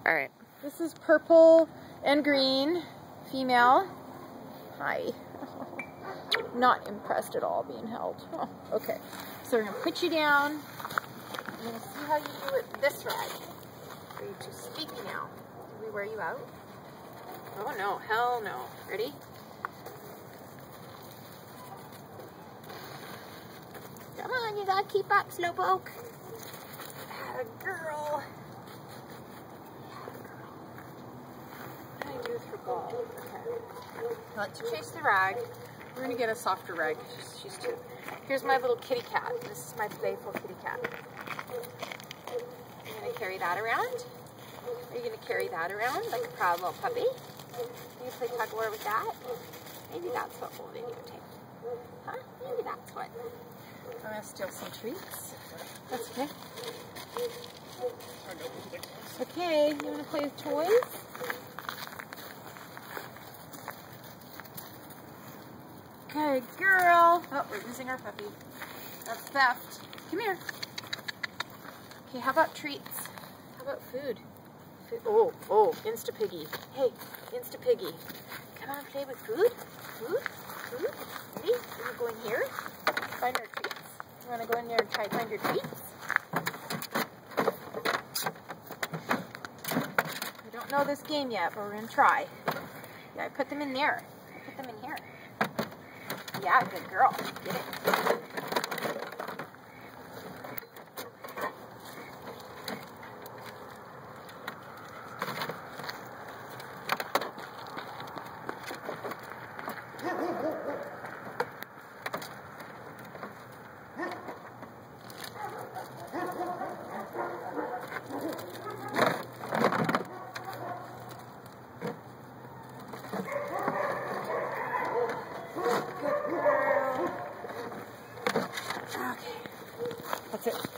All right. This is purple and green, female. Hi. Not impressed at all being held. Oh, okay. So we're going to put you down. I'm going to see how you do with this rag. Are you too sleepy now? Did we wear you out? Oh no, hell no. Ready? Come on, you gotta keep up, Slowpoke. Atta girl. What do I do with her ball? Okay. I like to chase the rag. We're gonna get a softer rag. She's too. Here's my little kitty cat. This is my playful kitty cat. You're gonna carry that around? Are you gonna carry that around like a proud little puppy? You play tug of war with that? Maybe that's what we'll videotape. Huh? Maybe that's what. I'm gonna steal some treats. That's okay. Okay, you wanna play with toys? Good girl. Oh, we're losing our puppy. That's theft. Come here. Okay, how about treats? How about food? Oh, Insta-Piggy. Hey, Insta-Piggy. Come on, play with food? Food? Ready? Are you going here? Find our treats. You want to go in there and try to find your treats? I don't know this game yet, but we're going to try. Yeah, I put them in there. Put them in here. Yeah, good girl. Get it. Okay, that's it.